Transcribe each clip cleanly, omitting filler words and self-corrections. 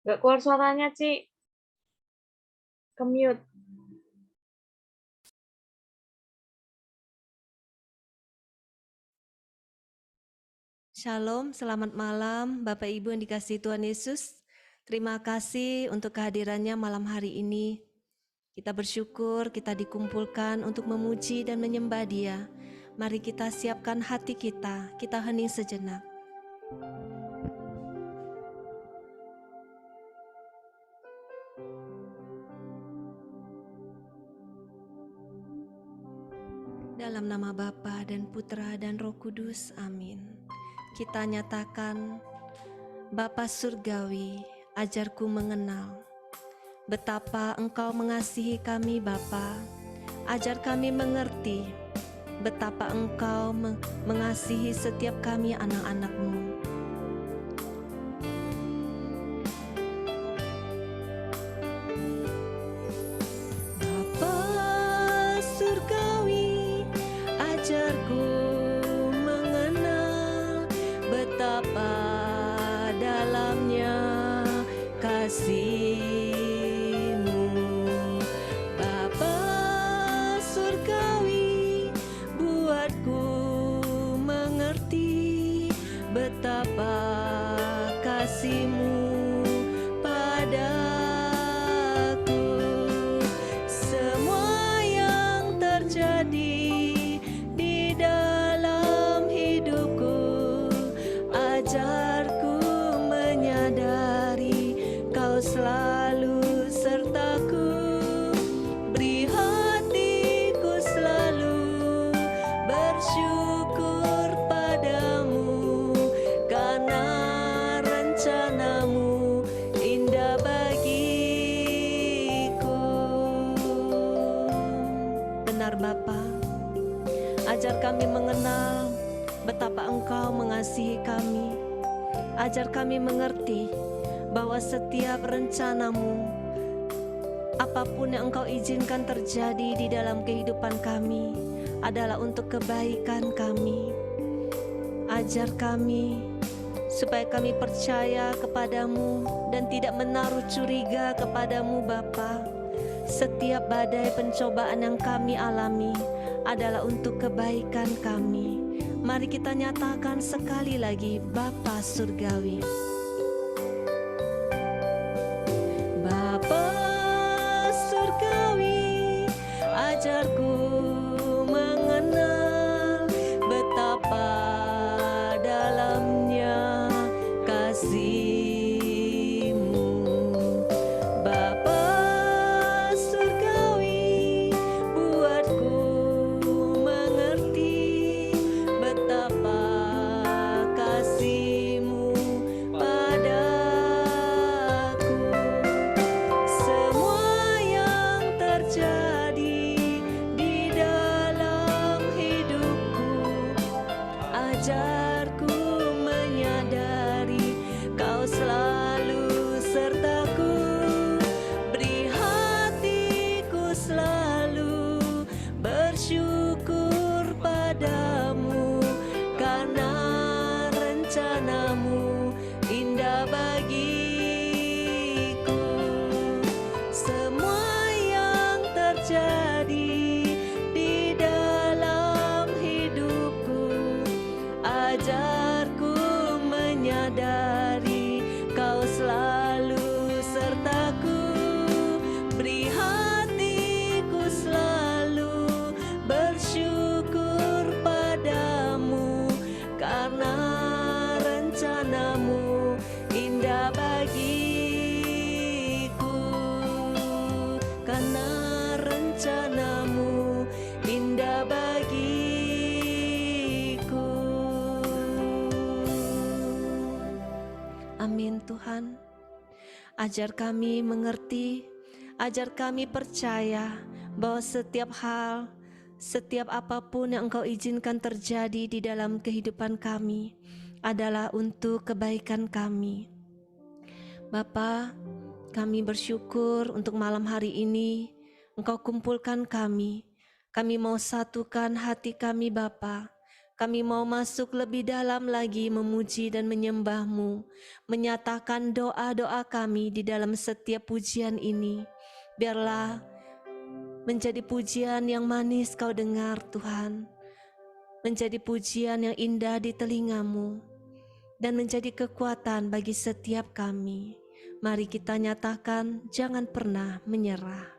Nggak keluar suaranya, Ci. Ke-mute. Shalom, selamat malam Bapak Ibu yang dikasihi Tuhan Yesus. Terima kasih untuk kehadirannya malam hari ini. Kita bersyukur kita dikumpulkan untuk memuji dan menyembah Dia. Mari kita siapkan hati kita hening sejenak. Dalam nama Bapa dan Putra dan Roh Kudus, amin. Kita nyatakan, Bapa Surgawi, ajarku mengenal betapa Engkau mengasihi kami Bapa. Ajar kami mengerti betapa Engkau mengasihi setiap kami anak-anak-Mu. Bapa Surgawi, ajarku mengenal betapa dalamnya kasih-Mu. Bapa Surgawi, buatku mengerti betapa kasih-Mu padaku. Semua yang terjadi di dalam hidupku, ajarku menyadari Kau selalu sertaku. Beri hatiku selalu bersyukur padamu, karena rencanamu indah bagiku. Benar Bapa, ajar kami mengenal betapa Engkau mengasihi kami. Ajar kami mengerti bahwa setiap rencanamu, apapun yang Engkau izinkan terjadi di dalam kehidupan kami, adalah untuk kebaikan kami. Ajar kami supaya kami percaya kepadamu dan tidak menaruh curiga kepadamu Bapa. Setiap badai pencobaan yang kami alami adalah untuk kebaikan kami. Mari kita nyatakan sekali lagi, Bapa Surgawi. Bapa Surgawi, ajarku mengenal betapa dalamnya kasih-Mu. Bapa Surgawi, buatku mengerti betapa kasih-Mu padaku. Semua yang terjadi di dalam hidupku, ajarku menyadari Kau selalu sertaku. Beri hatiku selalu bersyukur padamu, karena rencanamu indah bagiku. Semua yang terjadi di dalam hidupku, ajarku menyadari Kau selalu sertaku. Beri hatiku selalu bersyukur padamu, karena rencanamu indah bagiku. Karena rencanamu indah bagiku. Amin Tuhan. Ajar kami mengerti, ajar kami percaya bahwa setiap hal, setiap apapun yang Engkau izinkan terjadi di dalam kehidupan kami adalah untuk kebaikan kami. Bapa, kami bersyukur untuk malam hari ini Engkau kumpulkan kami. Kami mau satukan hati kami Bapa. Kami mau masuk lebih dalam lagi memuji dan menyembah-Mu, menyatakan doa-doa kami di dalam setiap pujian ini. Biarlah menjadi pujian yang manis Kau dengar Tuhan, menjadi pujian yang indah di telinga-Mu, dan menjadi kekuatan bagi setiap kami. Mari kita nyatakan, jangan pernah menyerah.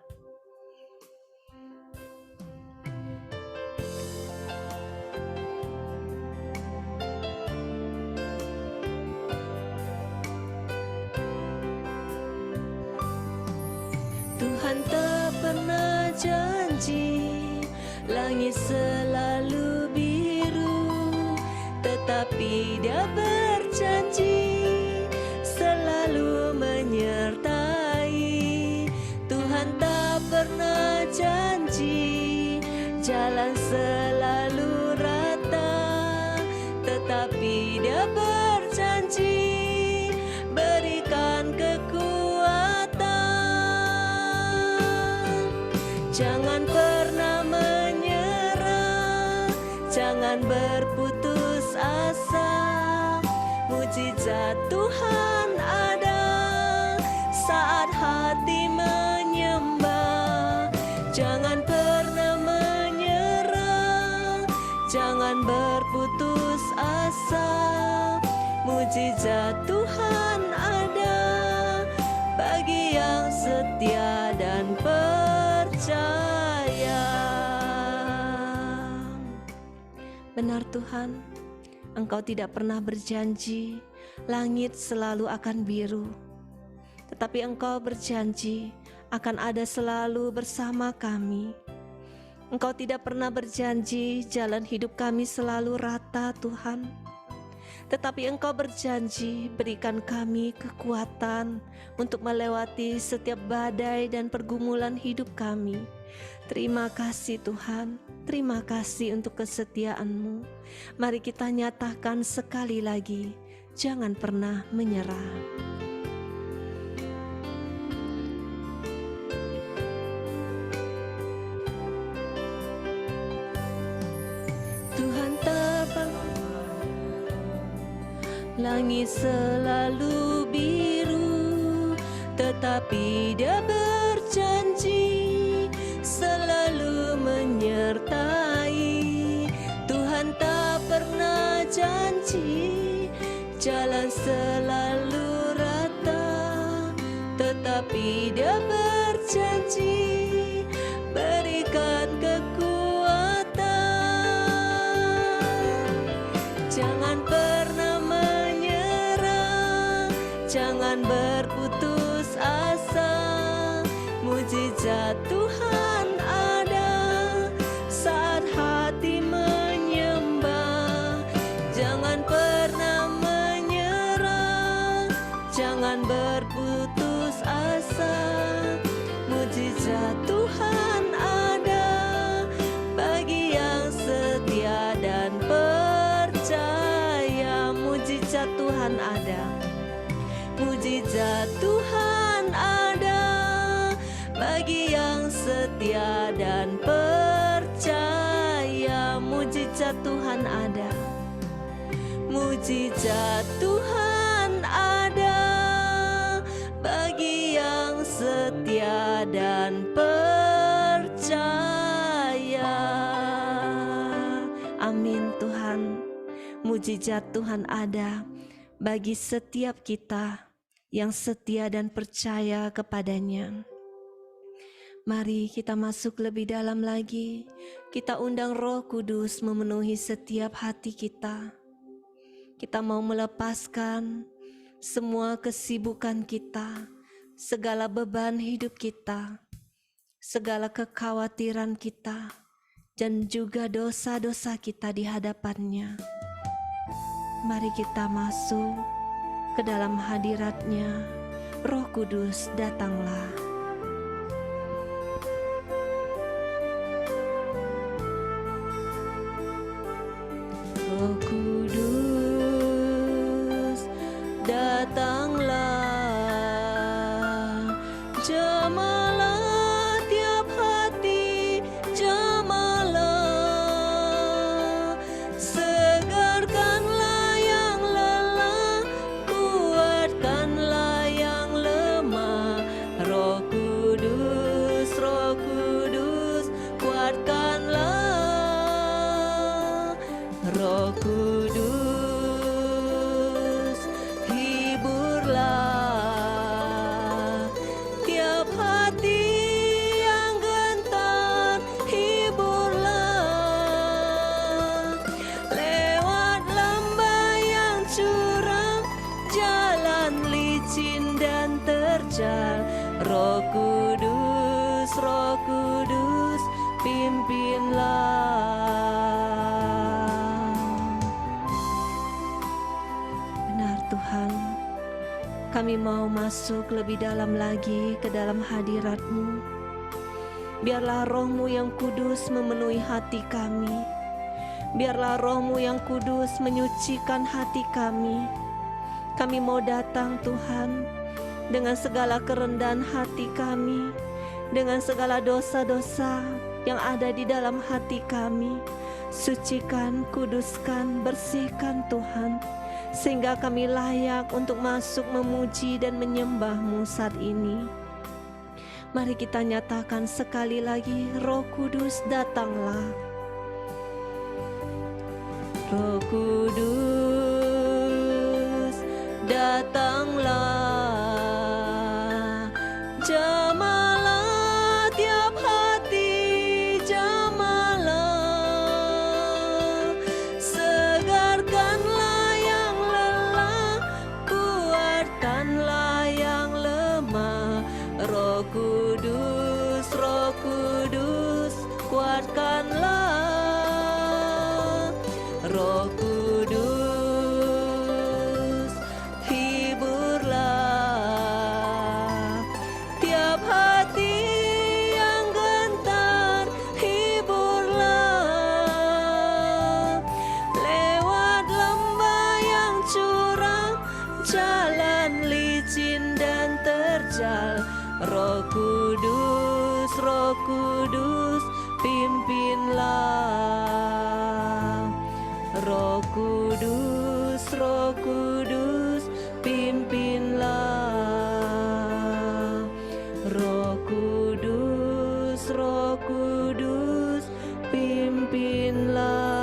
Tuhan tak pernah janji langit selalu biru, tetapi Dia berjanji selalu menyertai. Tuhan tak pernah janji jalan selalu rata, tetapi Dia berjanji berikan kekuatan. Jangan pernah menyerah, jangan berputus asa. Mujizat Tuhan ada saat hati menyembah. Jangan pernah menyerah, jangan berputus asa. Mujizat Tuhan ada bagi yang setia dan percaya. Benar Tuhan, Engkau tidak pernah berjanji langit selalu akan biru, tetapi Engkau berjanji akan ada selalu bersama kami. Engkau tidak pernah berjanji jalan hidup kami selalu rata Tuhan, tetapi Engkau berjanji berikan kami kekuatan untuk melewati setiap badai dan pergumulan hidup kami. Terima kasih Tuhan, terima kasih untuk kesetiaan-Mu. Mari kita nyatakan sekali lagi, jangan pernah menyerah. Tuhan tak pernah, langit selalu biru, tetapi Dia berjanji selalu menyertai. Tuhan tak pernah janji jalan selalu rata, tetapi Dia berjanji berikan kekuatan. Jangan pernah menyerah, jangan berputus asa. Mujizat Tuhan ada saat hati menyembah. Jangan pernah menyerah, jangan berputus asa. Mujizat Tuhan ada bagi yang setia dan percaya. Mujizat Tuhan ada, mujizat Tuhan ada bagi yang setia dan percaya. Mujizat Tuhan ada, mujizat Tuhan ada bagi yang setia dan percaya. Amin Tuhan, mujizat Tuhan ada bagi setiap kita yang setia dan percaya kepadanya. Mari kita masuk lebih dalam lagi. Kita undang Roh Kudus memenuhi setiap hati kita. Kita mau melepaskan semua kesibukan kita, segala beban hidup kita, segala kekhawatiran kita, dan juga dosa-dosa kita di hadapannya. Mari kita masuk ke dalam hadirat-Nya. Roh Kudus, datanglah. Roh Kudus, datanglah, jamalah tiap hati, jamalah Roh Kudus, Roh Kudus, pimpinlah. Benar Tuhan, kami mau masuk lebih dalam lagi ke dalam hadirat-Mu. Biarlah Roh-Mu yang kudus memenuhi hati kami. Biarlah Roh-Mu yang kudus menyucikan hati kami. Kami mau datang Tuhan dengan segala kerendahan hati kami, dengan segala dosa-dosa yang ada di dalam hati kami. Sucikan, kuduskan, bersihkan Tuhan, sehingga kami layak untuk masuk memuji dan menyembah-Mu saat ini. Mari kita nyatakan sekali lagi, Roh Kudus datanglah. Roh Kudus datanglah. Jamalah tiap hati, jamalah. Segarkanlah yang lelah, kuatkanlah yang lemah. Roh Kudus, Roh Kudus, kuatkanlah. Roh Kudus, hiburlah tiap hati yang gentar, hiburlah. Lewat lembah yang curam, jalan licin dan terjal. Roh Kudus, Roh Kudus, pimpinlah. Roh Kudus, Roh Kudus, pimpinlah. Roh Kudus, Roh Kudus, pimpinlah.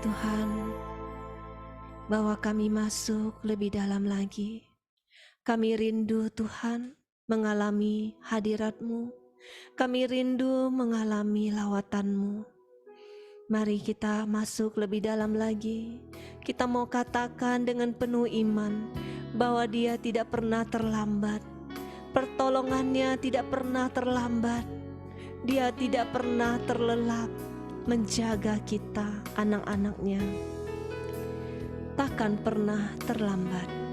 Tuhan, bawa kami masuk lebih dalam lagi. Kami rindu Tuhan mengalami hadirat-Mu. Kami rindu mengalami lawatan-Mu. Mari kita masuk lebih dalam lagi. Kita mau katakan dengan penuh iman bahwa Dia tidak pernah terlambat. Pertolongannya tidak pernah terlambat. Dia tidak pernah terlelap menjaga kita, anak-anak-Nya. Takkan pernah terlambat.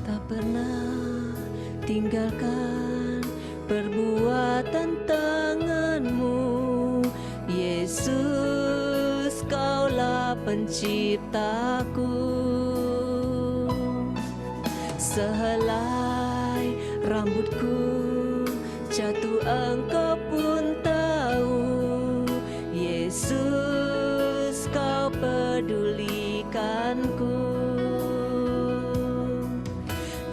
Tak pernah tinggalkan perbuatan tangan-Mu, Yesus, Kaulah penciptaku. Sehelai rambutku jatuh, Engkau pun tahu, Yesus, Kau pedulikanku.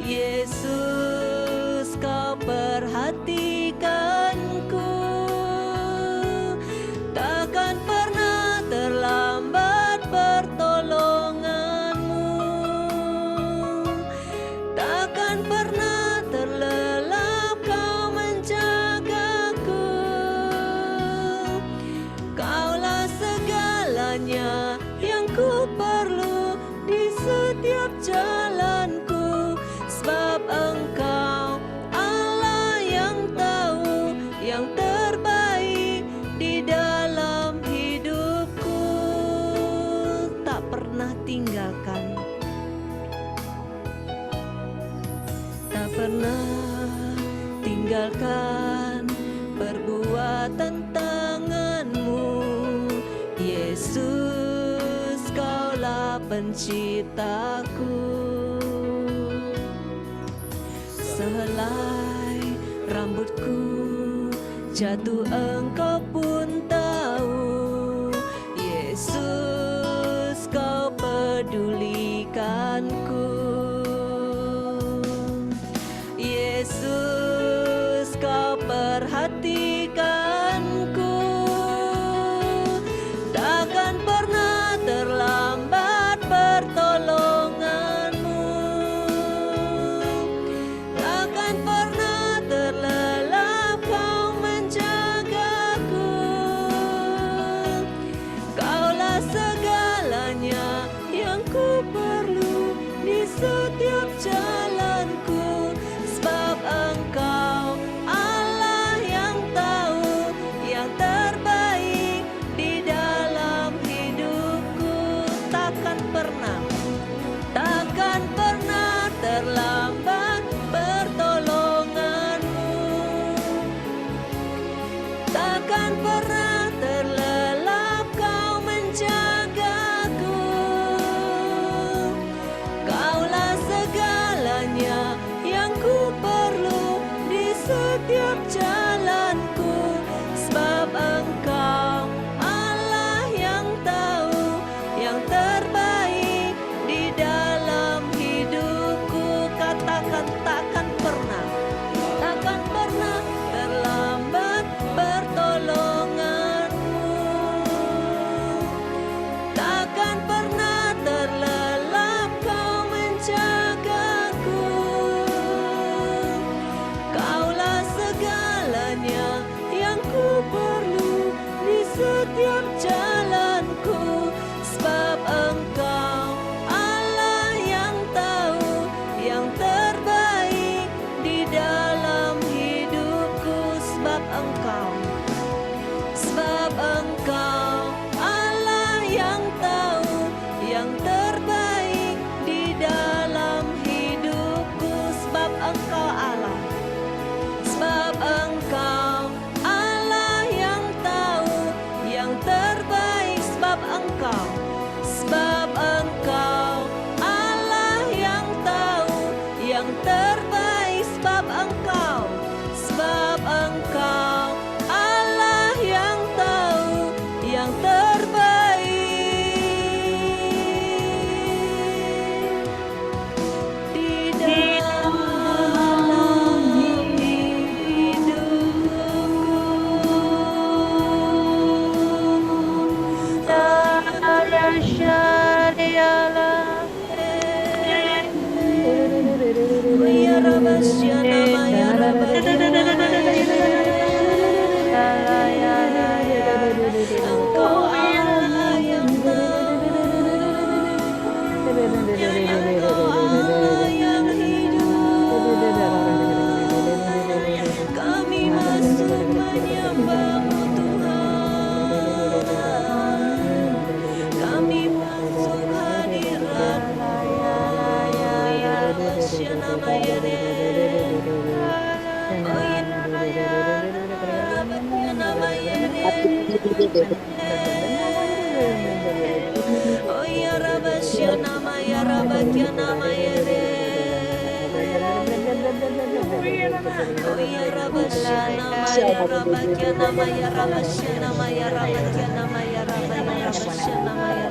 Yesus, Kau perhatikanku. Takkan pernah terlambat pertolongan-Mu. Takkan pernah terlelap Kau menjagaku. Kaulah segalanya yang ku perlu di setiap jalanku. Sebab Engkau Allah yang tahu yang terbaik di dalam hidupku. Tak pernah tinggalkan, tak pernah tinggalkan perbuatan tangan-Mu, Yesus, Kaulah penciptaku. Sehelai rambutku jatuh, Engkau pun tahu, Yesus, Kau pedulikanku. Yesus, Kau perhatikanku. Takkan pernah terlambat pertolongan-Mu. Takkan pernah terlambat setiap jalanku, sebab Engkau Allah yang tahu yang terbaik di dalam hidupku. Katakan takkan pernah terlambat pertolonganmu, takkan pernah terlelap Kau menjagaku. Kaulah segalanya yang ku perlu di setiap jalanku, sebab Engkau Allah yang tahu yang terbaik di dalam hidupku. Sebab Engkau Allah yang tahu yang terbaik di dalam hidupku. Sebab Engkau Allah, sebab Engkau Allah yang tahu yang terbaik. Sebab Engkau Allah yang tahu yang terbaik. Sebab Engkau Allah yang tahu yang terbaik di dalam hidupku. Ya Rabbasya nama ya Engkau Allah yang Engkau Allah yang hidup. Kami masuk menyembah-Mu Tuhan, kami masuk hadirat-Mu. Ya Rabbasya nama ya Oh ya Rabbasya nama ya Rabbasya nama ya Oh ya Rabbasya nama ya Rabbasya nama ya Rabbasya nama ya Rabbasya nama ya Rabbasya nama ya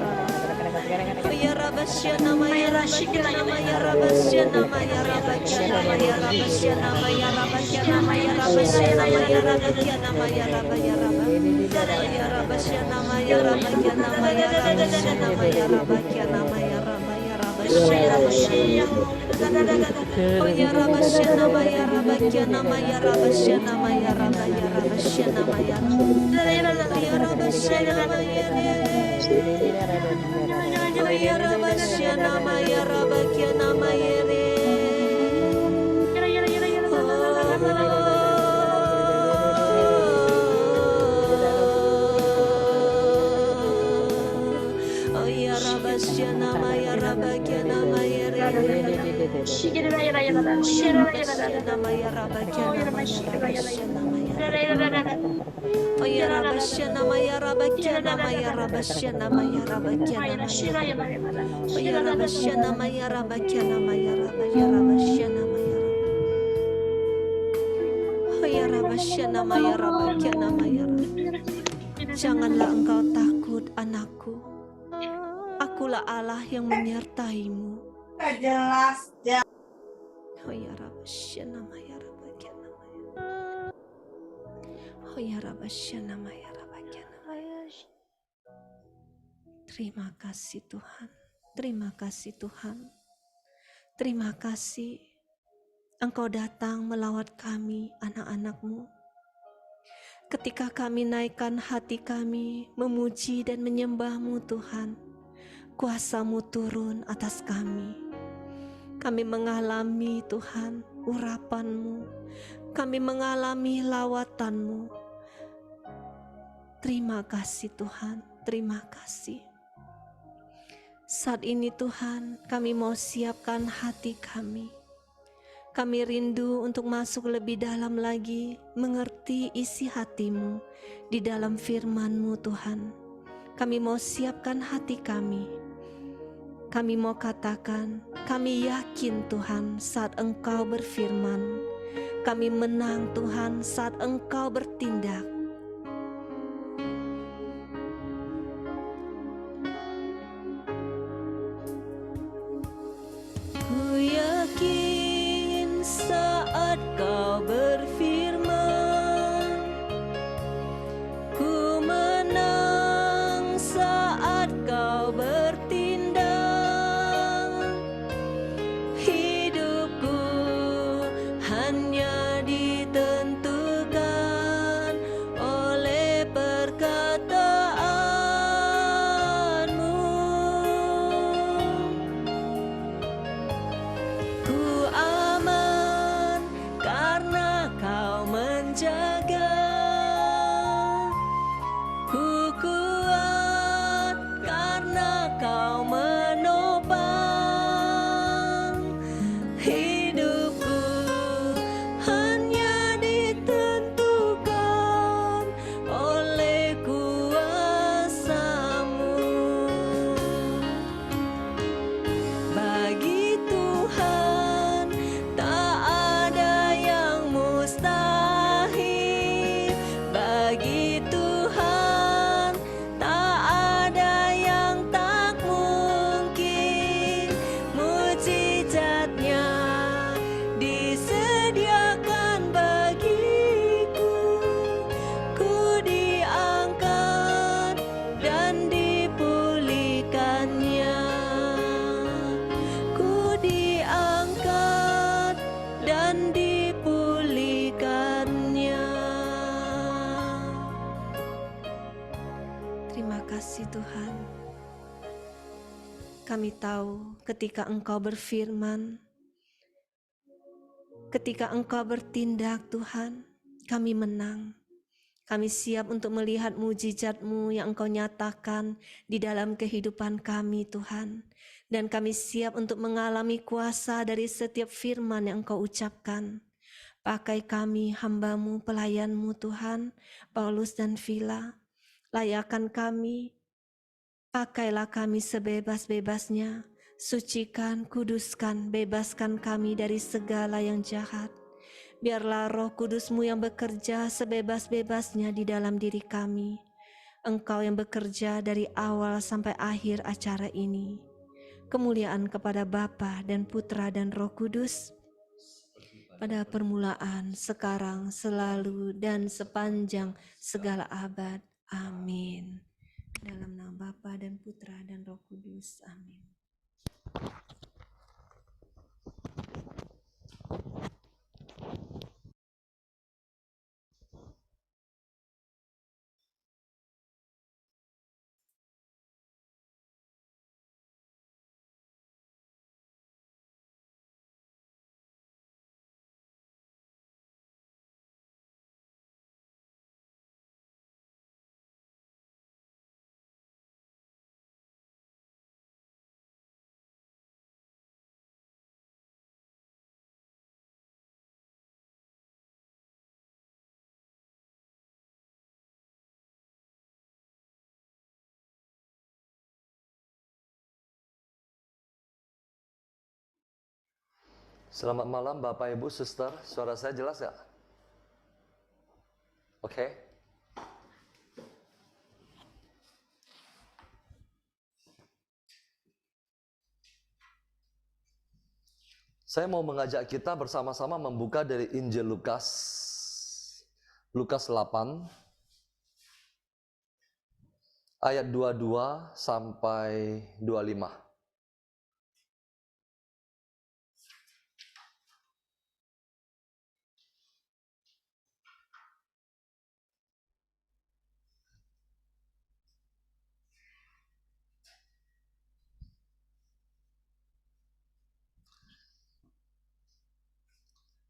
Oh ya Rabbasya nama ya Rabbasya nama ya Rabbasya nama ya Rabbasya nama ya Rabbasya nama ya Rabbasya nama ya Rabbasya nama ya Rabbasya nama ya Rabbasya ya Rabbasya nama ya Rabbasya nama ya Rabbasya nama ya Rabbasya nama ya Rabbasya Oh ya Rabbasya nama ya Rabbasya nama ya Rabbasya nama ya Rabbasya nama ya Rabbasya nama ya Oh ya Rabbasya nama ya Rabbasya nama ya Oh ya Rabbasya nama ya Rabbasya nama ya nama ya Rabbasya Oh ya Rabbasya nama ya Rabbasya nama ya Rabbasya nama ya Rabbasya Oh ya Rabbasya nama ya Rabbasya nama ya Rabbasya nama ya Oh ya Rabbasya nama ya Rabbasya nama ya Janganlah engkau takut anakku, akulah Allah yang menyertaimu. Jelas. Oh ya Rabbasya nama ya Rabbasya nama ya Oh ya Rabbasya nama ya Rabbasya nama ya Terima kasih Tuhan, terima kasih Tuhan, terima kasih Engkau datang melawat kami anak-anak-Mu. Ketika kami naikkan hati kami memuji dan menyembah-Mu Tuhan, kuasa-Mu turun atas kami. Kami mengalami Tuhan urapan-Mu, kami mengalami lawatan-Mu. Terima kasih Tuhan, terima kasih. Saat ini Tuhan, kami mau siapkan hati kami. Kami rindu untuk masuk lebih dalam lagi, mengerti isi hati-Mu di dalam firman-Mu Tuhan. Kami mau siapkan hati kami. Kami mau katakan, kami yakin Tuhan saat Engkau berfirman, Kami menang Tuhan saat Engkau bertindak. Ku yakin saat Kau berfirman, ku menang saat Kau bertindak. Hidupku hanya ditentukan oleh perkataanmu. Ku aman karena Kau menjaga. Ku kuat karena Kau menopang. Hidupku hanya ditentukan oleh kuasa-Mu. Bagi Tuhan tak ada yang mustahil. Bagi Tuhan tak ada yang tak mungkin. Mujizat-Nya disediakan bagiku. Ku diangkat dan dipulihkannya. Ku diangkat dan dipulihkannya. Terima kasih Tuhan. Kami tahu ketika Engkau berfirman, ketika Engkau bertindak Tuhan, kami menang. Kami siap untuk melihat mujizat-Mu yang Engkau nyatakan di dalam kehidupan kami Tuhan. Dan kami siap untuk mengalami kuasa dari setiap firman yang Engkau ucapkan. Pakai kami hamba-Mu, pelayan-Mu Tuhan, Paulus dan Vila. Layakan kami, pakailah kami sebebas-bebasnya. Sucikan, kuduskan, bebaskan kami dari segala yang jahat. Biarlah Roh Kudus-Mu yang bekerja sebebas-bebasnya di dalam diri kami. Engkau yang bekerja dari awal sampai akhir acara ini. Kemuliaan kepada Bapa dan Putra dan Roh Kudus, pada permulaan, sekarang, selalu, dan sepanjang segala abad. Amin. Dalam nama Bapa dan Putra dan Roh Kudus. Amin. Selamat malam Bapak Ibu Suster, suara saya jelas gak? Oke. Saya mau mengajak kita bersama-sama membuka dari Injil Lukas. Lukas 8 ayat 22 sampai 25.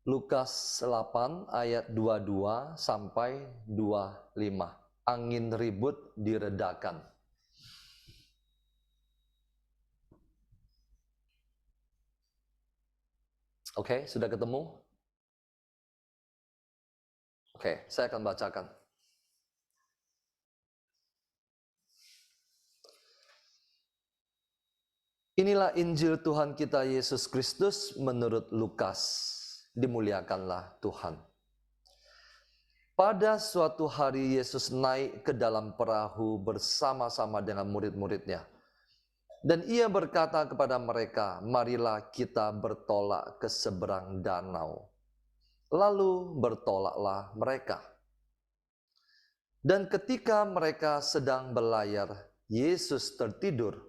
Lukas 8 ayat 22 sampai 25. Angin ribut diredakan. Oke, sudah ketemu? Oke, saya akan bacakan. Inilah Injil Tuhan kita Yesus Kristus menurut Lukas. Dimuliakanlah Tuhan. Pada suatu hari Yesus naik ke dalam perahu bersama-sama dengan murid-muridnya. Dan ia berkata kepada mereka, "Marilah kita bertolak ke seberang danau." Lalu bertolaklah mereka. Dan ketika mereka sedang berlayar, Yesus tertidur.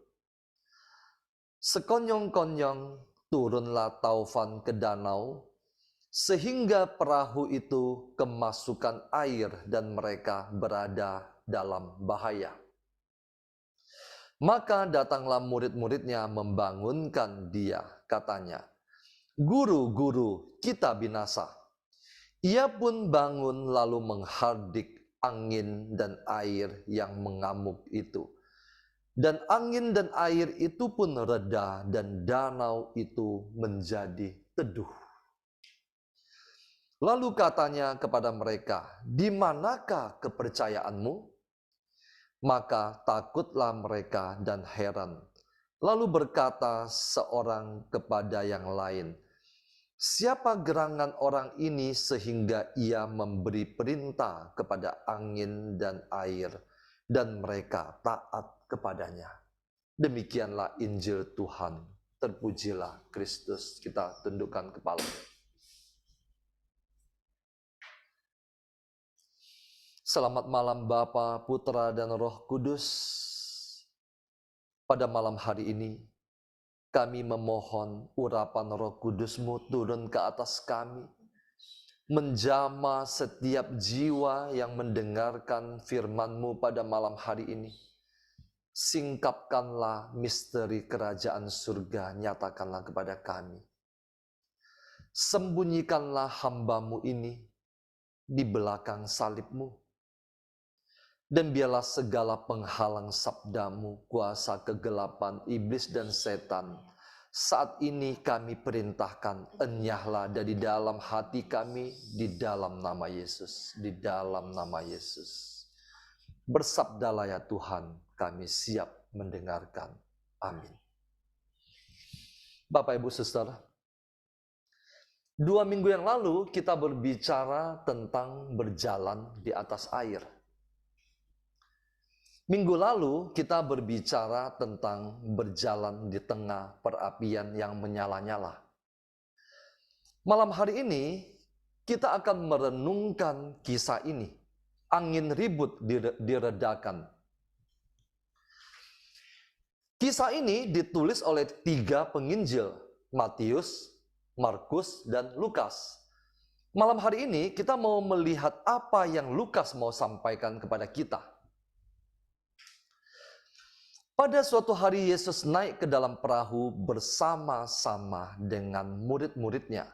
Sekonyong-konyong turunlah taufan ke danau, sehingga perahu itu kemasukan air dan mereka berada dalam bahaya. Maka datanglah murid-muridnya membangunkan dia, katanya, "Guru, guru, kita binasa." Ia pun bangun lalu menghardik angin dan air yang mengamuk itu. Dan angin dan air itu pun reda dan danau itu menjadi teduh. Lalu katanya kepada mereka, "Di manakah kepercayaanmu?" Maka takutlah mereka dan heran. Lalu berkata seorang kepada yang lain, "Siapa gerangan orang ini sehingga ia memberi perintah kepada angin dan air, dan mereka taat kepadanya?" Demikianlah Injil Tuhan. Terpujilah Kristus. Kita tundukkan kepala. Selamat malam Bapa, Putra, dan Roh Kudus. Pada malam hari ini, kami memohon urapan Roh Kudus-Mu turun ke atas kami, menjamah setiap jiwa yang mendengarkan firman-Mu pada malam hari ini. Singkapkanlah misteri kerajaan surga, nyatakanlah kepada kami. Sembunyikanlah hamba-Mu ini di belakang salib-Mu. Dan biarlah segala penghalang sabda-Mu, kuasa kegelapan, iblis dan setan, saat ini kami perintahkan, enyahlah dari dalam hati kami di dalam nama Yesus. Di dalam nama Yesus. Bersabdalah ya Tuhan, kami siap mendengarkan. Amin. Bapak, Ibu, Saudara, 2 minggu yang lalu kita berbicara tentang berjalan di atas air. Minggu lalu kita berbicara tentang berjalan di tengah perapian yang menyala-nyala. Malam hari ini kita akan merenungkan kisah ini. Angin ribut diredakan. Kisah ini ditulis oleh 3 penginjil, Matius, Markus, dan Lukas. Malam hari ini kita mau melihat apa yang Lukas mau sampaikan kepada kita. Pada suatu hari Yesus naik ke dalam perahu bersama-sama dengan murid-muridnya.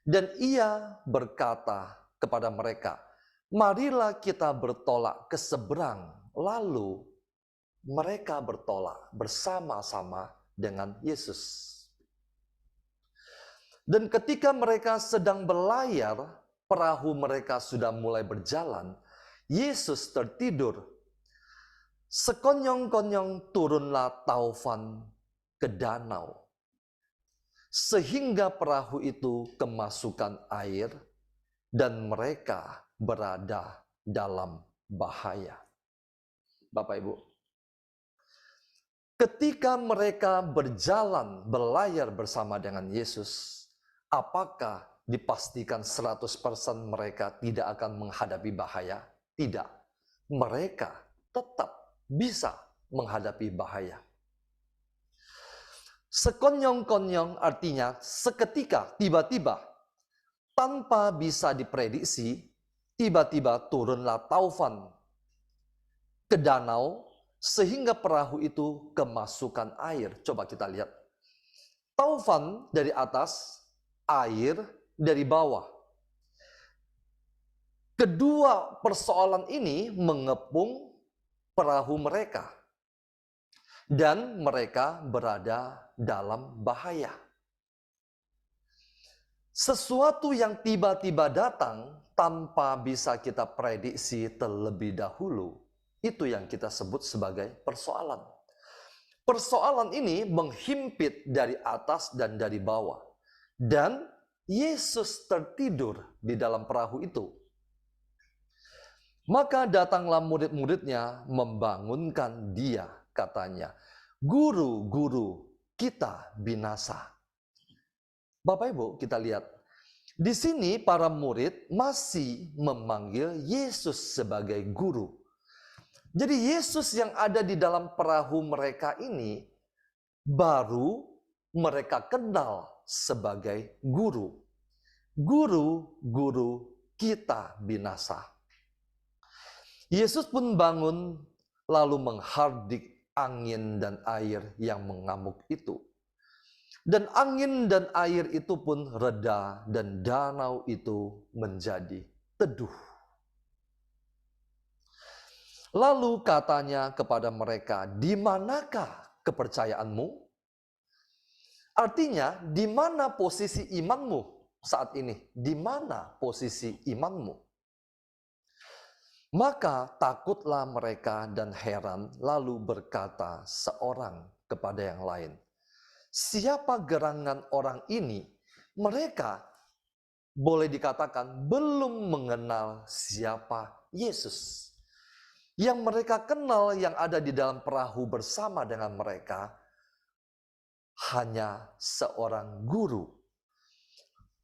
Dan ia berkata kepada mereka, "Marilah kita bertolak ke seberang." Lalu mereka bertolak bersama-sama dengan Yesus. Dan ketika mereka sedang berlayar, perahu mereka sudah mulai berjalan, Yesus tertidur. Sekonyong-konyong turunlah taufan ke danau, sehingga perahu itu kemasukan air dan mereka berada dalam bahaya. Bapak Ibu, ketika mereka berjalan berlayar bersama dengan Yesus, apakah dipastikan 100% mereka tidak akan menghadapi bahaya? Tidak. Mereka tetap bisa menghadapi bahaya. Sekonyong-konyong artinya seketika, tiba-tiba, tanpa bisa diprediksi, tiba-tiba turunlah taufan ke danau sehingga perahu itu kemasukan air. Coba kita lihat. Taufan dari atas, air dari bawah. Kedua persoalan ini mengepung perahu mereka, dan mereka berada dalam bahaya. Sesuatu yang tiba-tiba datang tanpa bisa kita prediksi terlebih dahulu, itu yang kita sebut sebagai persoalan. Persoalan ini menghimpit dari atas dan dari bawah, dan Yesus tertidur di dalam perahu itu. Maka datanglah murid-muridnya membangunkan dia, katanya, "Guru, guru, kita binasa." Bapak Ibu, kita lihat. Di sini para murid masih memanggil Yesus sebagai guru. Jadi Yesus yang ada di dalam perahu mereka ini baru mereka kenal sebagai guru. Guru, guru, kita binasa. Yesus pun bangun lalu menghardik angin dan air yang mengamuk itu. Dan angin dan air itu pun reda dan danau itu menjadi teduh. Lalu katanya kepada mereka, "Di manakah kepercayaanmu?" Artinya, di mana posisi imanmu saat ini? Di mana posisi imanmu? Maka takutlah mereka dan heran, lalu berkata seorang kepada yang lain, "Siapa gerangan orang ini?" Mereka boleh dikatakan belum mengenal siapa Yesus. Yang mereka kenal yang ada di dalam perahu bersama dengan mereka hanya seorang guru.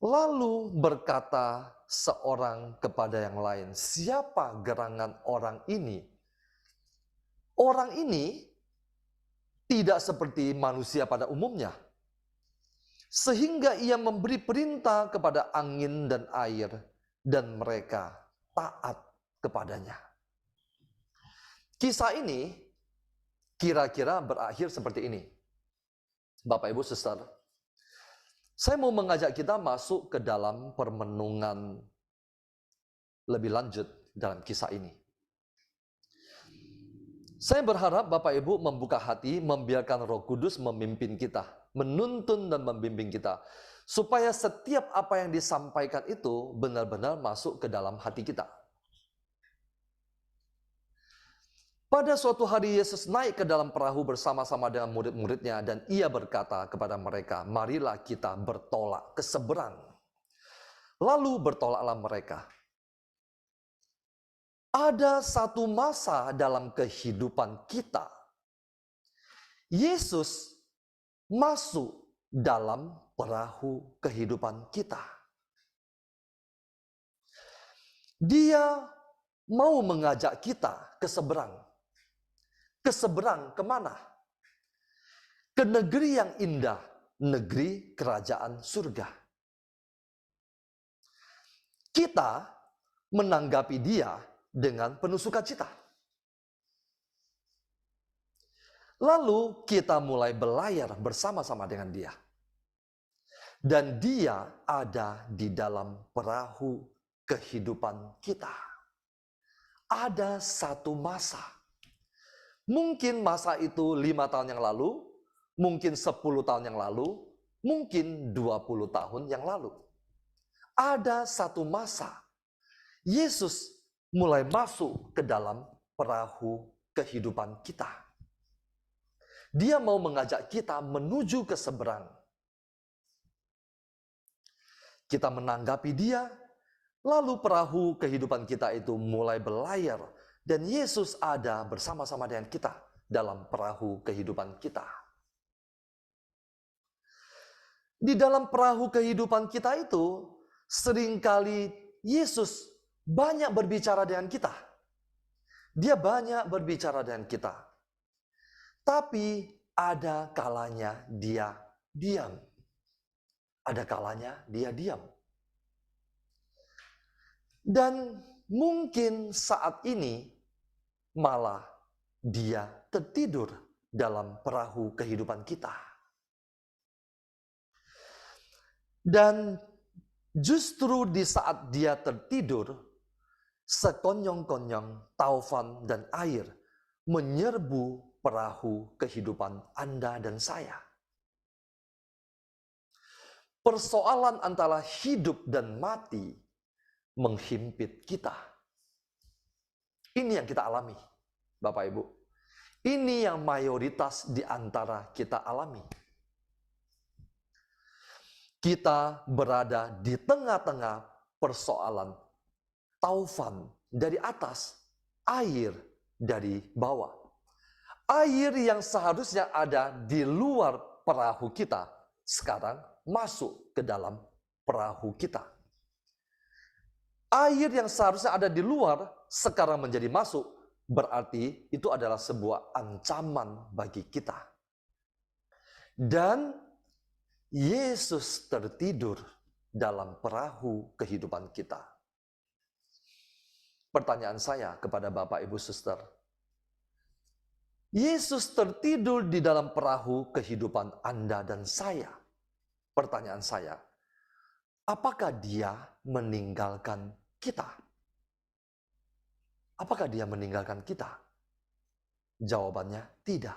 Lalu berkata seorang kepada yang lain, "Siapa gerangan orang ini?" Orang ini tidak seperti manusia pada umumnya, sehingga ia memberi perintah kepada angin dan air, dan mereka taat kepadanya. Kisah ini kira-kira berakhir seperti ini. Bapak, Ibu, Saudara, saya mau mengajak kita masuk ke dalam permenungan lebih lanjut dalam kisah ini. Saya berharap Bapak Ibu membuka hati, membiarkan Roh Kudus memimpin kita, menuntun dan membimbing kita, supaya setiap apa yang disampaikan itu benar-benar masuk ke dalam hati kita. Pada suatu hari Yesus naik ke dalam perahu bersama-sama dengan murid-muridnya, dan ia berkata kepada mereka, "Marilah kita bertolak ke seberang." Lalu bertolaklah mereka. Ada satu masa dalam kehidupan kita, Yesus masuk dalam perahu kehidupan kita. Dia mau mengajak kita ke seberang. Ke seberang kemana? Ke negeri yang indah, negeri kerajaan surga. Kita menanggapi dia dengan penuh sukacita. Lalu kita mulai berlayar bersama-sama dengan dia. Dan dia ada di dalam perahu kehidupan kita. Ada satu masa. Mungkin masa itu 5 tahun yang lalu, mungkin 10 tahun yang lalu, mungkin 20 tahun yang lalu. Ada satu masa, Yesus mulai masuk ke dalam perahu kehidupan kita. Dia mau mengajak kita menuju ke seberang. Kita menanggapi dia, lalu perahu kehidupan kita itu mulai berlayar, dan Yesus ada bersama-sama dengan kita dalam perahu kehidupan kita. Di dalam perahu kehidupan kita itu, seringkali Yesus banyak berbicara dengan kita. Dia banyak berbicara dengan kita. Tapi ada kalanya dia diam. Ada kalanya dia diam. Dan mungkin saat ini malah dia tertidur dalam perahu kehidupan kita. Dan justru di saat dia tertidur, sekonyong-konyong taufan dan air menyerbu perahu kehidupan Anda dan saya. Persoalan antara hidup dan mati menghimpit kita. Ini yang kita alami, Bapak Ibu. Ini yang mayoritas di antara kita alami. Kita berada di tengah-tengah persoalan taufan dari atas, air dari bawah. Air yang seharusnya ada di luar perahu kita, sekarang masuk ke dalam perahu kita. Air yang seharusnya ada di luar, sekarang menjadi masuk, berarti itu adalah sebuah ancaman bagi kita. Dan Yesus tertidur dalam perahu kehidupan kita. Pertanyaan saya kepada Bapak, Ibu, Suster, Yesus tertidur di dalam perahu kehidupan Anda dan saya. Pertanyaan saya, apakah Dia meninggalkan kita? Apakah Dia meninggalkan kita? Jawabannya tidak.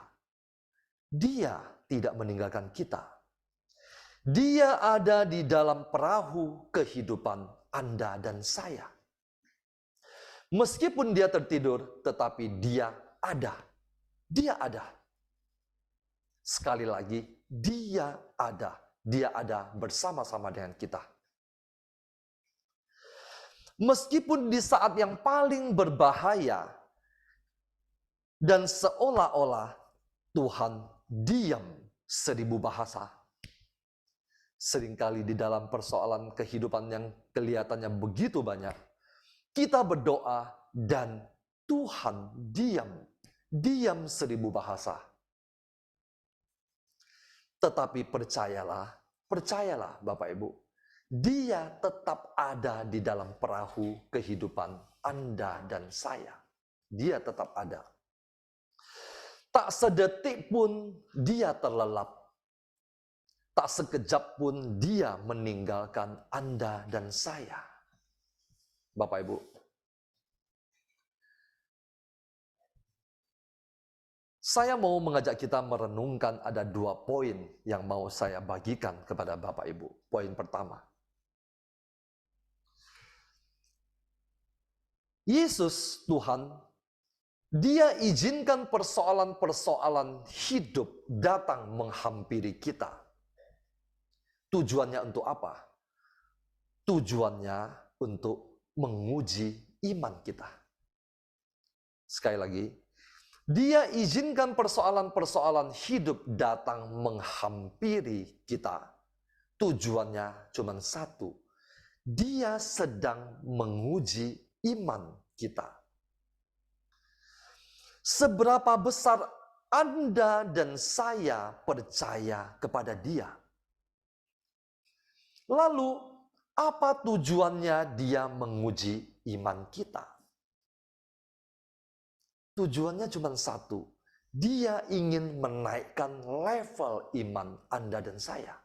Dia tidak meninggalkan kita. Dia ada di dalam perahu kehidupan Anda dan saya. Meskipun Dia tertidur, tetapi Dia ada. Dia ada. Sekali lagi, Dia ada. Dia ada bersama-sama dengan kita. Meskipun di saat yang paling berbahaya dan seolah-olah Tuhan diam 1000 bahasa. Seringkali di dalam persoalan kehidupan yang kelihatannya begitu banyak, kita berdoa dan Tuhan diam 1000 bahasa. Tetapi percayalah Bapak Ibu, Dia tetap ada di dalam perahu kehidupan Anda dan saya. Dia tetap ada. Tak sedetik pun Dia terlelap. Tak sekejap pun Dia meninggalkan Anda dan saya. Bapak Ibu, saya mau mengajak kita merenungkan ada 2 poin yang mau saya bagikan kepada Bapak Ibu. Poin pertama, Yesus Tuhan, Dia izinkan persoalan-persoalan hidup datang menghampiri kita. Tujuannya untuk apa? Tujuannya untuk menguji iman kita. Sekali lagi, Dia izinkan persoalan-persoalan hidup datang menghampiri kita. Tujuannya cuma satu. Dia sedang menguji iman kita. Seberapa besar Anda dan saya percaya kepada Dia? Lalu, apa tujuannya Dia menguji iman kita? Tujuannya cuma satu. Dia ingin menaikkan level iman Anda dan saya.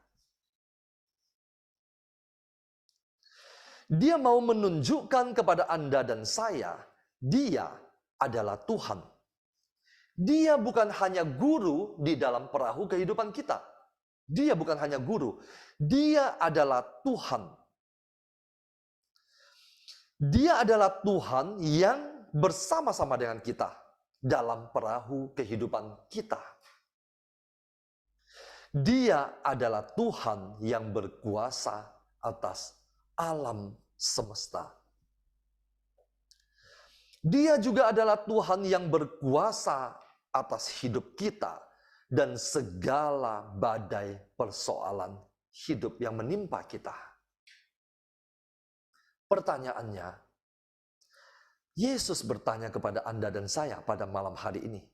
Dia mau menunjukkan kepada Anda dan saya, Dia adalah Tuhan. Dia bukan hanya guru di dalam perahu kehidupan kita. Dia bukan hanya guru. Dia adalah Tuhan. Dia adalah Tuhan yang bersama-sama dengan kita dalam perahu kehidupan kita. Dia adalah Tuhan yang berkuasa atas alam semesta. Dia juga adalah Tuhan yang berkuasa atas hidup kita dan segala badai persoalan hidup yang menimpa kita. Pertanyaannya, Yesus bertanya kepada Anda dan saya pada malam hari ini.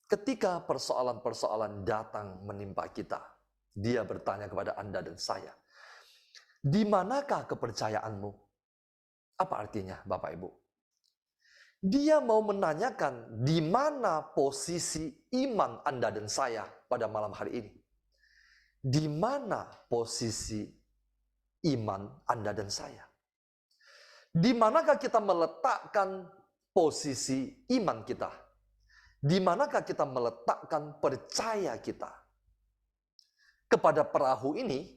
Ketika persoalan-persoalan datang menimpa kita, Dia bertanya kepada Anda dan saya, di manakah kepercayaanmu? Apa artinya, Bapak Ibu? Dia mau menanyakan di mana posisi iman Anda dan saya pada malam hari ini. Di mana posisi iman Anda dan saya? Di manakah kita meletakkan posisi iman kita? Di manakah kita meletakkan percaya kita? Kepada perahu ini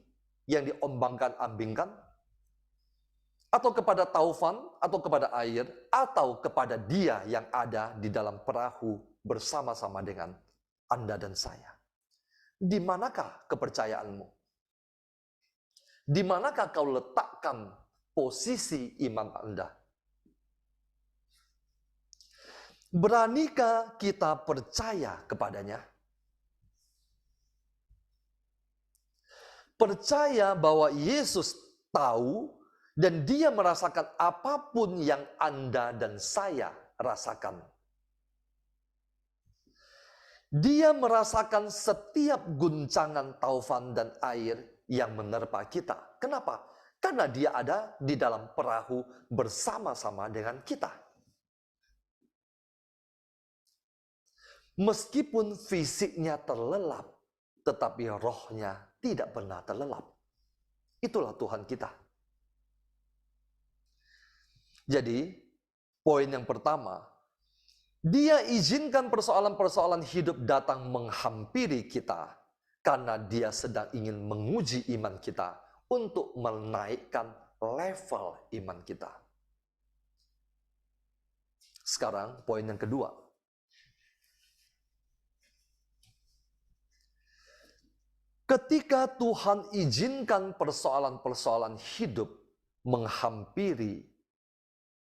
yang diombangkan-ambingkan? Atau kepada taufan? Atau kepada air? Atau kepada Dia yang ada di dalam perahu bersama-sama dengan Anda dan saya? Di manakah kepercayaanmu? Di manakah kau letakkan posisi iman Anda? Beranikah kita percaya kepadanya? Percaya bahwa Yesus tahu dan Dia merasakan apapun yang Anda dan saya rasakan. Dia merasakan setiap guncangan taufan dan air yang menerpa kita. Kenapa? Karena Dia ada di dalam perahu bersama-sama dengan kita. Meskipun fisiknya terlelap, tetapi rohnya tidak pernah terlelap. Itulah Tuhan kita. Jadi, poin yang pertama, Dia izinkan persoalan-persoalan hidup datang menghampiri kita karena Dia sedang ingin menguji iman kita untuk menaikkan level iman kita. Sekarang, poin yang kedua. Ketika Tuhan izinkan persoalan-persoalan hidup menghampiri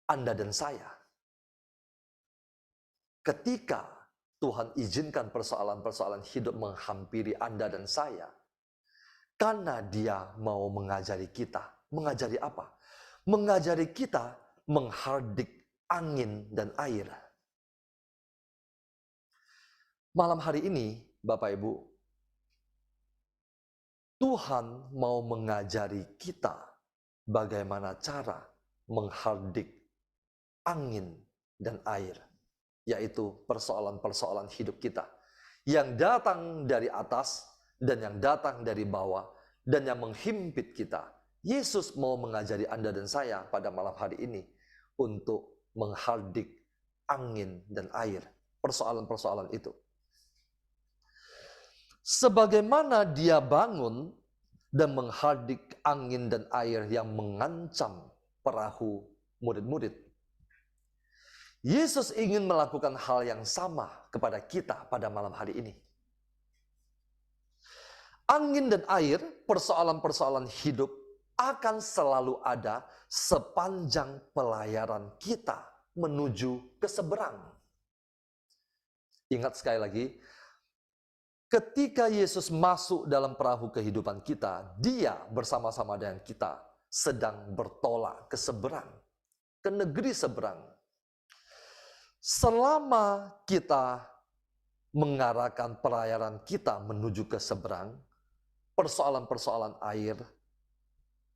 Anda dan saya, ketika Tuhan izinkan persoalan-persoalan hidup menghampiri Anda dan saya, karena Dia mau mengajari kita. Mengajari apa? Mengajari kita menghardik angin dan air. Malam hari ini, Bapak Ibu, Tuhan mau mengajari kita bagaimana cara menghardik angin dan air, yaitu persoalan-persoalan hidup kita yang datang dari atas dan yang datang dari bawah dan yang menghimpit kita. Yesus mau mengajari Anda dan saya pada malam hari ini untuk menghardik angin dan air, persoalan-persoalan itu. Sebagaimana Dia bangun dan menghardik angin dan air yang mengancam perahu murid-murid, Yesus ingin melakukan hal yang sama kepada kita pada malam hari ini. Angin dan air, persoalan-persoalan hidup akan selalu ada sepanjang pelayaran kita menuju ke seberang. Ingat sekali lagi, ketika Yesus masuk dalam perahu kehidupan kita, Dia bersama-sama dengan kita sedang bertolak ke seberang, ke negeri seberang. Selama kita mengarahkan pelayaran kita menuju ke seberang, persoalan-persoalan air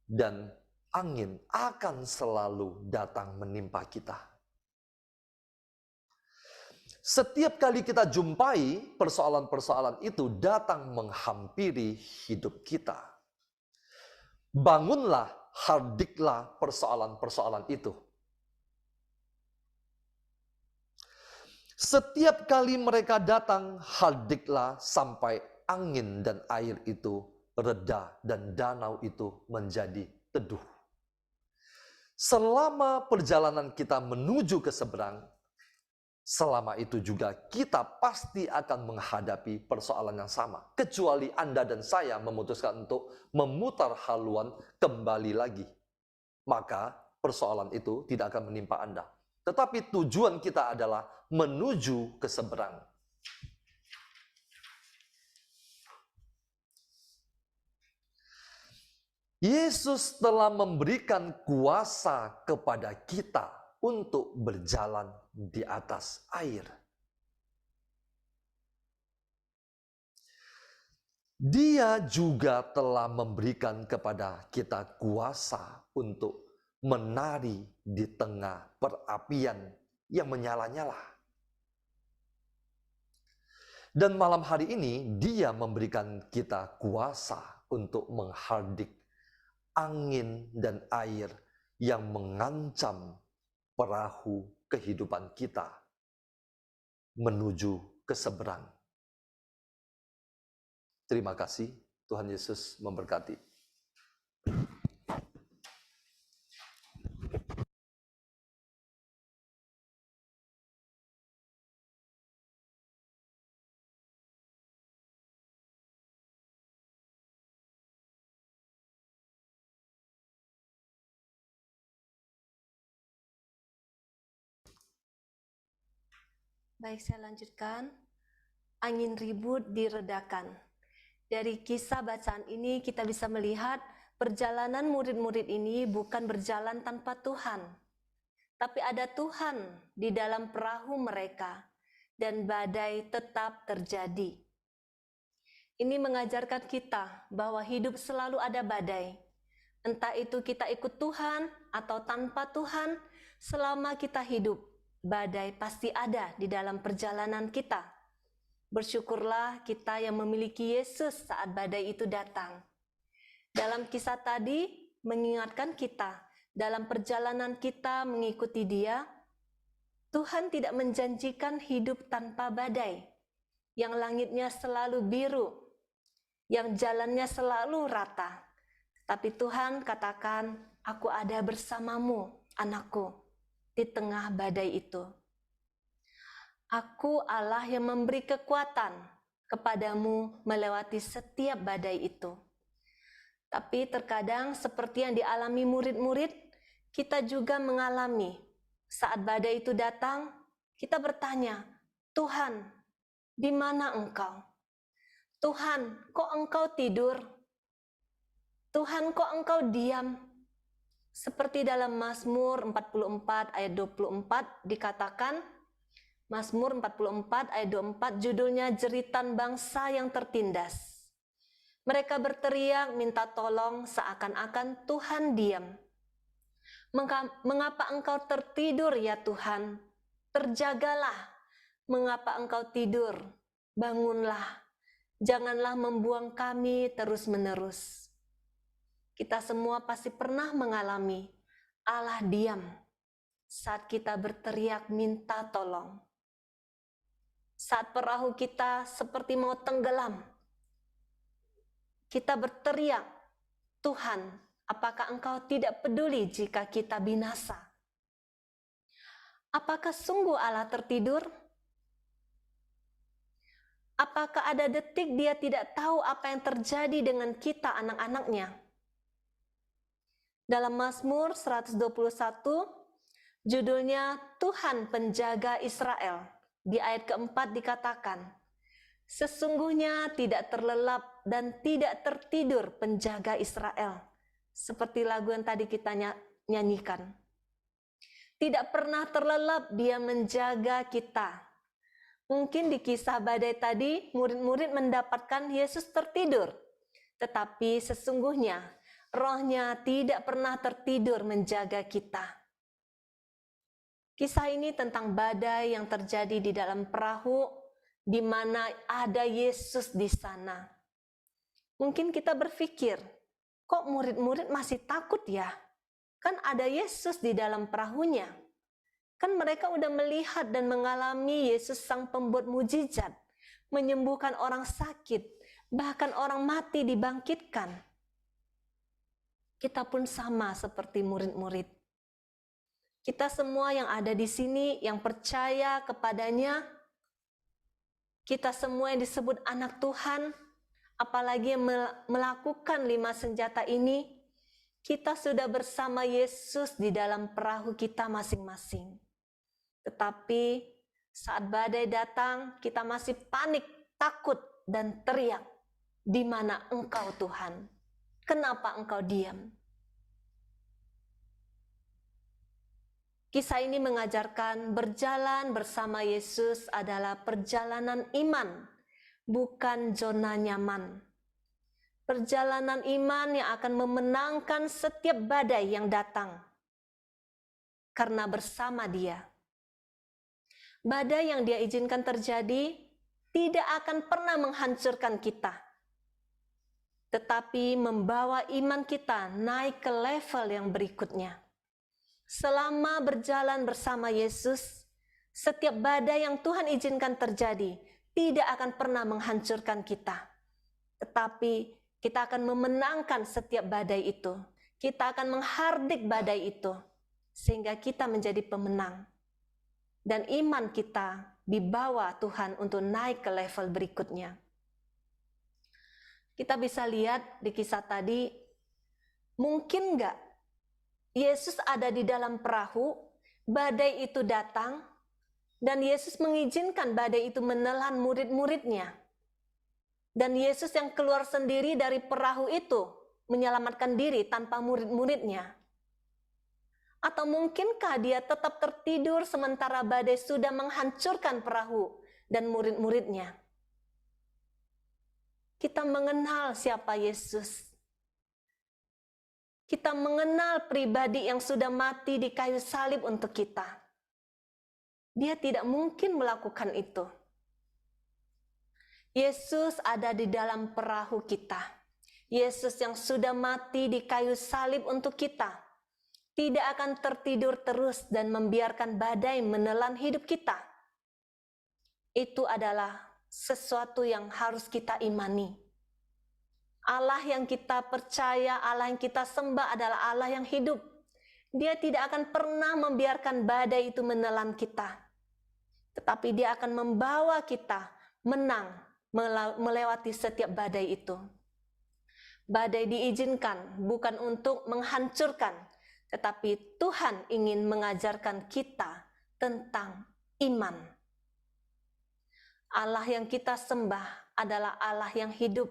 dan angin akan selalu datang menimpa kita. Setiap kali kita jumpai persoalan-persoalan itu datang menghampiri hidup kita. Bangunlah, hardiklah persoalan-persoalan itu. Setiap kali mereka datang, hardiklah sampai angin dan air itu reda dan danau itu menjadi teduh. Selama perjalanan kita menuju ke seberang, selama itu juga kita pasti akan menghadapi persoalan yang sama. Kecuali Anda dan saya memutuskan untuk memutar haluan kembali lagi. Maka persoalan itu tidak akan menimpa Anda. Tetapi tujuan kita adalah menuju ke seberang. Yesus telah memberikan kuasa kepada kita untuk berjalan di atas air. Dia juga telah memberikan kepada kita kuasa untuk menari di tengah perapian yang menyala-nyala. Dan malam hari ini Dia memberikan kita kuasa untuk menghardik angin dan air yang mengancam perahu kehidupan kita menuju ke seberang. Terima kasih, Tuhan Yesus memberkati. Baik, saya lanjutkan. Angin ribut diredakan. Dari kisah bacaan ini kita bisa melihat perjalanan murid-murid ini bukan berjalan tanpa Tuhan, tapi ada Tuhan di dalam perahu mereka dan badai tetap terjadi. Ini mengajarkan kita bahwa hidup selalu ada badai. Entah itu kita ikut Tuhan atau tanpa Tuhan, selama kita hidup, badai pasti ada di dalam perjalanan kita. Bersyukurlah kita yang memiliki Yesus saat badai itu datang. Dalam kisah tadi mengingatkan kita, dalam perjalanan kita mengikuti Dia, Tuhan tidak menjanjikan hidup tanpa badai, yang langitnya selalu biru, yang jalannya selalu rata. Tapi Tuhan katakan, aku ada bersamamu, anakku, di tengah badai itu. Aku Allah yang memberi kekuatan kepadamu melewati setiap badai itu. Tapi terkadang seperti yang dialami murid-murid, kita juga mengalami saat badai itu datang, kita bertanya, Tuhan, di mana Engkau? Tuhan, kok Engkau tidur? Tuhan, kok Engkau diam? Seperti dalam Mazmur 44 ayat 24 dikatakan, Mazmur 44 ayat 24 judulnya Jeritan Bangsa yang Tertindas. Mereka berteriak minta tolong seakan-akan Tuhan diam. Mengapa Engkau tertidur ya Tuhan? Terjagalah. Mengapa Engkau tidur? Bangunlah. Janganlah membuang kami terus-menerus. Kita semua pasti pernah mengalami Allah diam saat kita berteriak minta tolong. Saat perahu kita seperti mau tenggelam, kita berteriak, Tuhan, apakah Engkau tidak peduli jika kita binasa? Apakah sungguh Allah tertidur? Apakah ada detik Dia tidak tahu apa yang terjadi dengan kita anak-anaknya? Dalam Mazmur 121, judulnya Tuhan Penjaga Israel. Di ayat keempat dikatakan, sesungguhnya tidak terlelap dan tidak tertidur penjaga Israel. Seperti lagu yang tadi kita nyanyikan. Tidak pernah terlelap Dia menjaga kita. Mungkin di kisah badai tadi, murid-murid mendapatkan Yesus tertidur. Tetapi sesungguhnya, Roh-Nya tidak pernah tertidur menjaga kita. Kisah ini tentang badai yang terjadi di dalam perahu, di mana ada Yesus di sana. Mungkin kita berpikir, kok murid-murid masih takut ya? Kan ada Yesus di dalam perahunya. Kan mereka udah melihat dan mengalami Yesus sang pembuat mujizat, menyembuhkan orang sakit, bahkan orang mati dibangkitkan. Kita pun sama seperti murid-murid. Kita semua yang ada di sini, yang percaya kepadanya, kita semua yang disebut anak Tuhan, apalagi yang melakukan 5 senjata ini, kita sudah bersama Yesus di dalam perahu kita masing-masing. Tetapi saat badai datang, kita masih panik, takut, dan teriak, di mana Engkau Tuhan? Kenapa Engkau diam? Kisah ini mengajarkan berjalan bersama Yesus adalah perjalanan iman, bukan zona nyaman. Perjalanan iman yang akan memenangkan setiap badai yang datang. Karena bersama Dia. Badai yang Dia izinkan terjadi tidak akan pernah menghancurkan kita. Tetapi membawa iman kita naik ke level yang berikutnya. Selama berjalan bersama Yesus, setiap badai yang Tuhan izinkan terjadi tidak akan pernah menghancurkan kita. Tetapi kita akan memenangkan setiap badai itu. Kita akan menghardik badai itu, sehingga kita menjadi pemenang. Dan iman kita dibawa Tuhan untuk naik ke level berikutnya. Kita bisa lihat di kisah tadi, mungkin nggak Yesus ada di dalam perahu, badai itu datang, Dan Yesus mengizinkan badai itu menelan murid-muridnya. Dan Yesus yang keluar sendiri dari perahu itu menyelamatkan diri tanpa murid-muridnya. Atau mungkinkah dia tetap tertidur sementara badai sudah menghancurkan perahu dan murid-muridnya? Kita mengenal siapa Yesus. Kita mengenal pribadi yang sudah mati di kayu salib untuk kita. Dia tidak mungkin melakukan itu. Yesus ada di dalam perahu kita. Yesus yang sudah mati di kayu salib untuk kita tidak akan tertidur terus dan membiarkan badai menelan hidup kita. Itu adalah sesuatu yang harus kita imani. Allah yang kita percaya, Allah yang kita sembah adalah Allah yang hidup. Dia tidak akan pernah membiarkan badai itu menelan kita. Tetapi dia akan membawa kita menang melewati setiap badai itu. Badai diizinkan bukan untuk menghancurkan, tetapi Tuhan ingin mengajarkan kita tentang iman. Allah yang kita sembah adalah Allah yang hidup.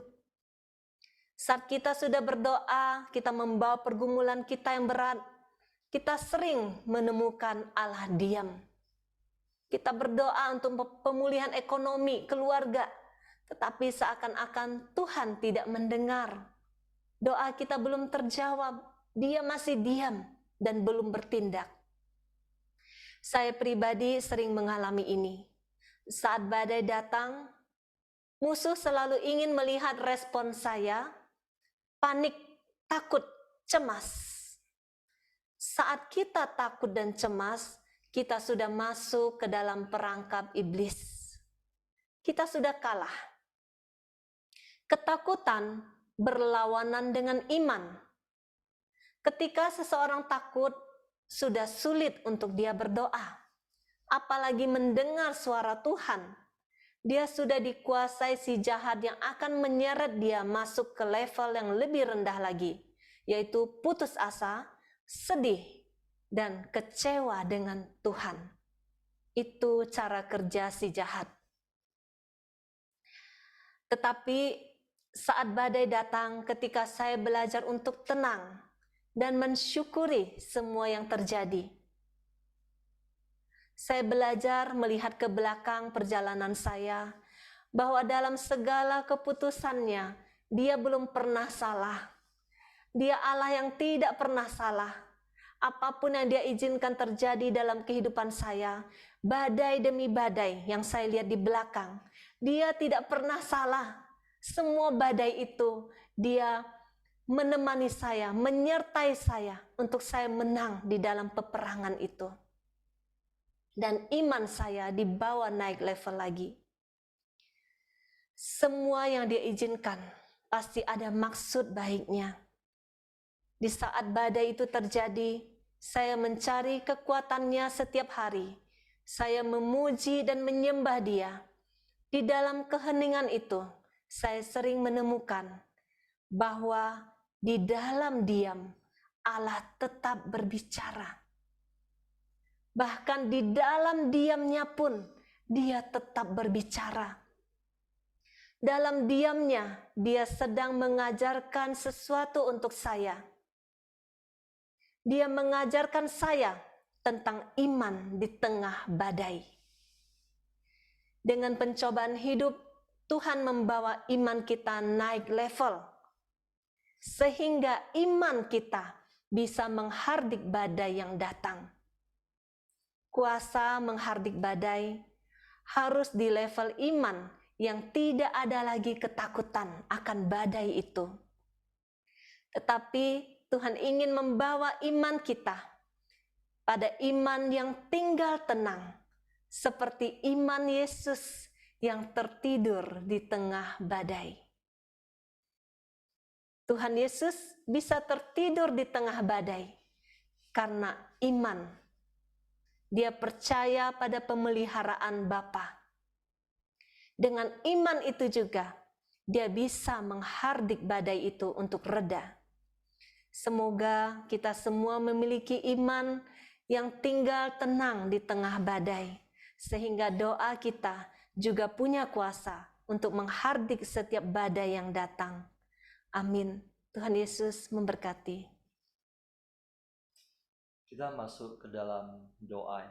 Saat kita sudah berdoa, kita membawa pergumulan kita yang berat, kita sering menemukan Allah diam. Kita berdoa untuk pemulihan ekonomi, keluarga, tetapi seakan-akan Tuhan tidak mendengar. Doa kita belum terjawab, dia masih diam dan belum bertindak. Saya pribadi sering mengalami ini. Saat badai datang, musuh selalu ingin melihat respon saya, panik, takut, cemas. Saat kita takut dan cemas, kita sudah masuk ke dalam perangkap iblis. Kita sudah kalah. Ketakutan berlawanan dengan iman. Ketika seseorang takut, sudah sulit untuk dia berdoa. Apalagi mendengar suara Tuhan. Dia sudah dikuasai si jahat yang akan menyeret dia masuk ke level yang lebih rendah lagi, yaitu putus asa, sedih, dan kecewa dengan Tuhan. Itu cara kerja si jahat. Tetapi saat badai datang, ketika saya belajar untuk tenang dan mensyukuri semua yang terjadi, saya belajar melihat ke belakang perjalanan saya, bahwa dalam segala keputusannya, dia belum pernah salah. Dia Allah yang tidak pernah salah. Apapun yang dia izinkan terjadi dalam kehidupan saya, badai demi badai yang saya lihat di belakang, dia tidak pernah salah. Semua badai itu, dia menemani saya, menyertai saya untuk saya menang di dalam peperangan itu. Dan iman saya dibawa naik level lagi. Semua yang dia izinkan pasti ada maksud baiknya. Di saat badai itu terjadi, saya mencari kekuatannya setiap hari. Saya memuji dan menyembah dia. Di dalam keheningan itu, saya sering menemukan bahwa di dalam diam Allah tetap berbicara. Bahkan di dalam diamnya pun dia tetap berbicara. Dalam diamnya dia sedang mengajarkan sesuatu untuk saya. Dia mengajarkan saya tentang iman di tengah badai. Dengan pencobaan hidup, Tuhan membawa iman kita naik level. Sehingga iman kita bisa menghardik badai yang datang. Kuasa menghardik badai harus di level iman yang tidak ada lagi ketakutan akan badai itu. Tetapi Tuhan ingin membawa iman kita pada iman yang tinggal tenang, seperti iman Yesus yang tertidur di tengah badai. Tuhan Yesus bisa tertidur di tengah badai karena iman. Dia percaya pada pemeliharaan Bapa. Dengan iman itu juga, dia bisa menghardik badai itu untuk reda. Semoga kita semua memiliki iman yang tinggal tenang di tengah badai. sehingga doa kita juga punya kuasa untuk menghardik setiap badai yang datang. Amin. Tuhan Yesus memberkati. Kita masuk ke dalam doa.